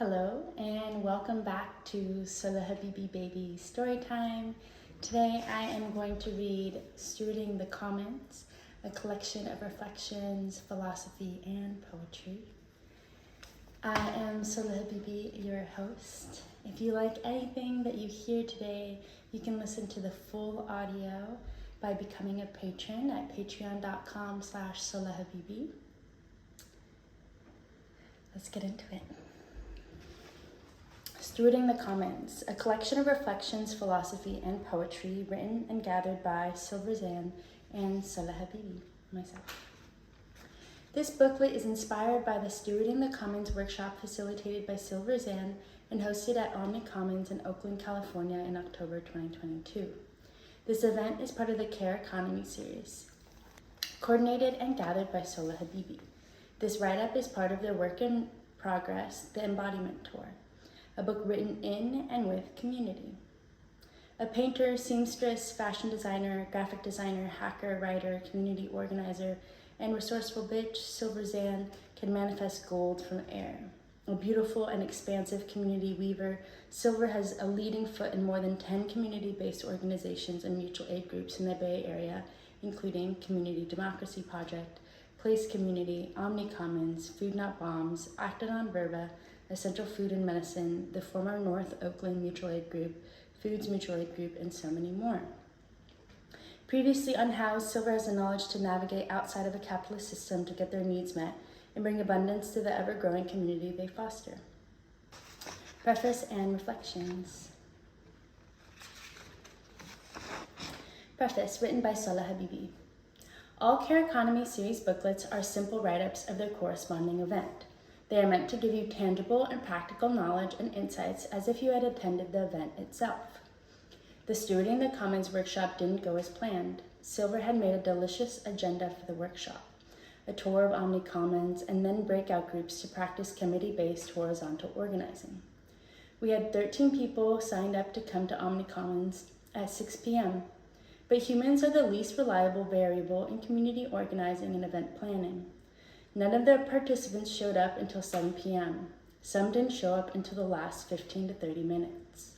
Hello and welcome back to Sola Habibi Baby Storytime. Today I am going to read Stewarding the Comments, a collection of reflections, philosophy, and poetry. I am Sola Habibi, your host. If you like anything that you hear today, you can listen to the full audio by becoming a patron at patreon.com/SolaHabibi. Let's get into it. Stewarding the Comments, a collection of reflections, philosophy, and poetry written and gathered by Silverzan and Sola Habibi, myself. This booklet is inspired by the Stewarding the Commons workshop facilitated by Silverzan and hosted at Omni Commons in Oakland, California in October 2022. This event is part of the Care Economy series, coordinated and gathered by Sola Habibi. This write-up is part of their work in progress, the Embodiment Tour, a book written in and with community. A painter, seamstress, fashion designer, graphic designer, hacker, writer, community organizer, and resourceful bitch, Silverzan can manifest gold from air. A beautiful and expansive community weaver, Silver has a leading foot in more than 10 community-based organizations and mutual aid groups in the Bay Area, including Community Democracy Project, Place Community, Omni Commons, Food Not Bombs, Acted on Verba, Essential Food and Medicine, the former North Oakland Mutual Aid Group, Foods Mutual Aid Group, and so many more. Previously unhoused, Silver has the knowledge to navigate outside of a capitalist system to get their needs met and bring abundance to the ever-growing community they foster. Preface and Reflections. Preface, written by Sola Habibi. All Care Economy series booklets are simple write-ups of their corresponding event. They are meant to give you tangible and practical knowledge and insights as if you had attended the event itself. The Stewarding the Commons workshop didn't go as planned. Silver had made a delicious agenda for the workshop, a tour of Omni Commons, and then breakout groups to practice committee-based horizontal organizing. We had 13 people signed up to come to Omni Commons at 6 p.m., but humans are the least reliable variable in community organizing and event planning. None of the participants showed up until 7 p.m. Some didn't show up until the last 15 to 30 minutes.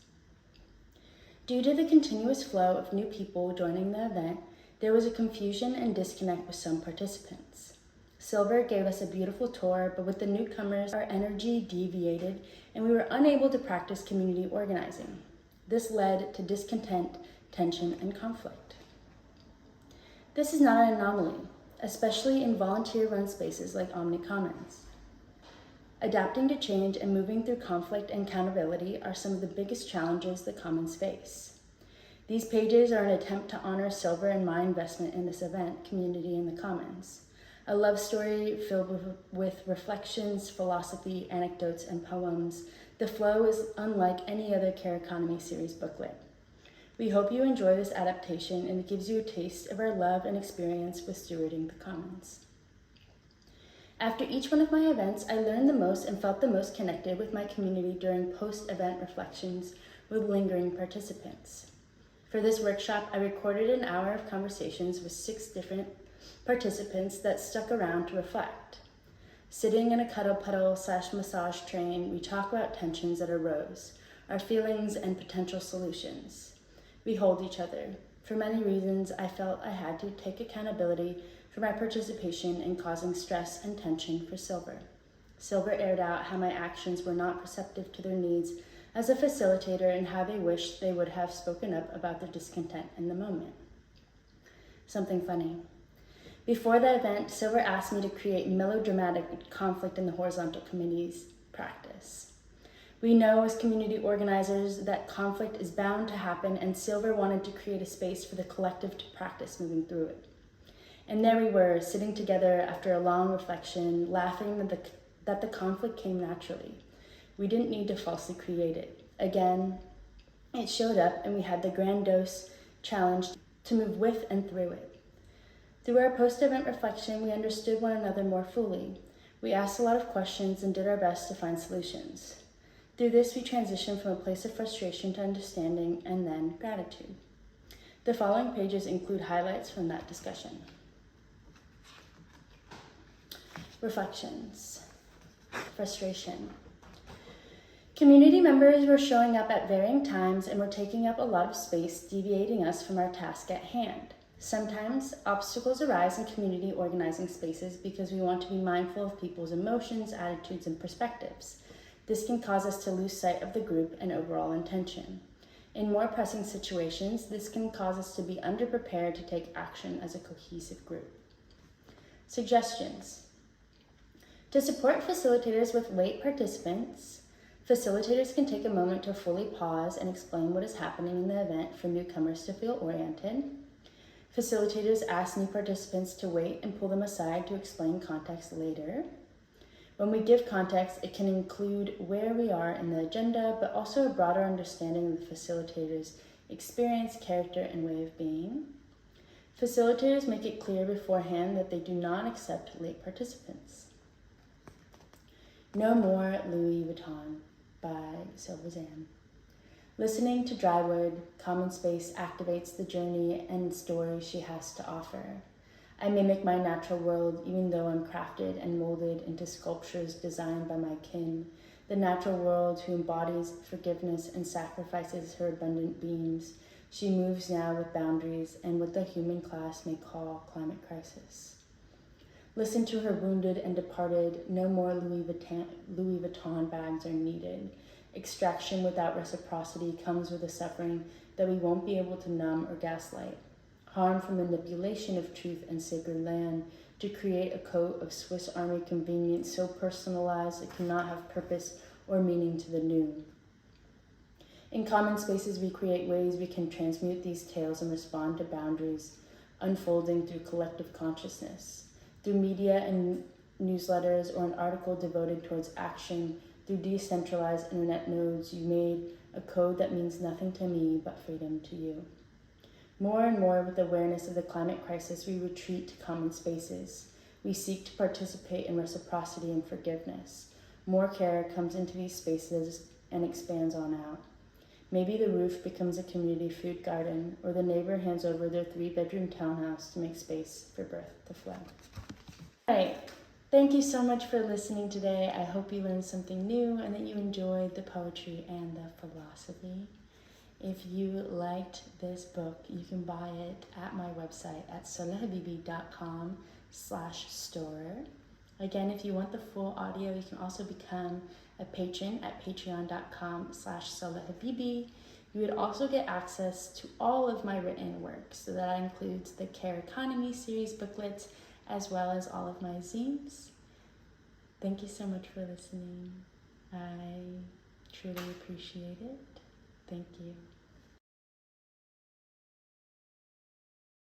Due to the continuous flow of new people joining the event, there was a confusion and disconnect with some participants. Silver gave us a beautiful tour, but with the newcomers, our energy deviated and we were unable to practice community organizing. This led to discontent, tension, and conflict. This is not an anomaly, especially in volunteer-run spaces like Omni Commons. Adapting to change and moving through conflict and accountability are some of the biggest challenges the Commons face. These pages are an attempt to honor Silver and my investment in this event, Community in the Commons, a love story filled with reflections, philosophy, anecdotes, and poems. The flow is unlike any other Care Economy series booklet. We hope you enjoy this adaptation and it gives you a taste of our love and experience with Stewarding the Commons. After each one of my events, I learned the most and felt the most connected with my community during post-event reflections with lingering participants. For this workshop, I recorded an hour of conversations with 6 different participants that stuck around to reflect. Sitting in a cuddle puddle/massage train, we talk about tensions that arose, our feelings and potential solutions. We hold each other. For many reasons, I felt I had to take accountability for my participation in causing stress and tension for Silver. Silver aired out how my actions were not receptive to their needs as a facilitator and how they wished they would have spoken up about their discontent in the moment. Something funny. Before the event, Silver asked me to create melodramatic conflict in the horizontal committee's practice. We know as community organizers that conflict is bound to happen, and Silver wanted to create a space for the collective to practice moving through it. And there we were, sitting together after a long reflection, laughing that the conflict came naturally. We didn't need to falsely create it. Again, it showed up and we had the grandiose challenge to move with and through it. Through our post-event reflection, we understood one another more fully. We asked a lot of questions and did our best to find solutions. Through this, we transitioned from a place of frustration to understanding and then gratitude. The following pages include highlights from that discussion. Reflections. Frustration. Community members were showing up at varying times and were taking up a lot of space, deviating us from our task at hand. Sometimes obstacles arise in community organizing spaces because we want to be mindful of people's emotions, attitudes, and perspectives. This can cause us to lose sight of the group and overall intention. In more pressing situations, this can cause us to be underprepared to take action as a cohesive group. Suggestions. To support facilitators with late participants, facilitators can take a moment to fully pause and explain what is happening in the event for newcomers to feel oriented. Facilitators ask new participants to wait and pull them aside to explain context later. When we give context, it can include where we are in the agenda, but also a broader understanding of the facilitator's experience, character, and way of being. Facilitators make it clear beforehand that they do not accept late participants. No More Louis Vuitton by Sola Habibi. Listening to Dryword, Common Space activates the journey and story she has to offer. I mimic my natural world even though I'm crafted and molded into sculptures designed by my kin, the natural world who embodies forgiveness and sacrifices her abundant beams. She moves now with boundaries and what the human class may call climate crisis. Listen to her wounded and departed, no more Louis Vuitton bags are needed. Extraction without reciprocity comes with a suffering that we won't be able to numb or gaslight. Harm from manipulation of truth and sacred land to create a coat of Swiss Army convenience so personalized it cannot have purpose or meaning to the new. In common spaces, we create ways we can transmute these tales and respond to boundaries unfolding through collective consciousness. Through media and newsletters or an article devoted towards action, through decentralized internet nodes, you made a code that means nothing to me but freedom to you. More and more, with awareness of the climate crisis, we retreat to common spaces. We seek to participate in reciprocity and forgiveness. More care comes into these spaces and expands on out. Maybe the roof becomes a community food garden, or the neighbor hands over their 3-bedroom townhouse to make space for birth to flow. All right. Thank you so much for listening today. I hope you learned something new and that you enjoyed the poetry and the philosophy. If you liked this book, you can buy it at my website at solahabibi.com/store. Again, if you want the full audio, you can also become a patron at patreon.com/solahabibi. You would also get access to all of my written work. So that includes the Care Economy series booklets, as well as all of my zines. Thank you so much for listening. I truly appreciate it. Thank you.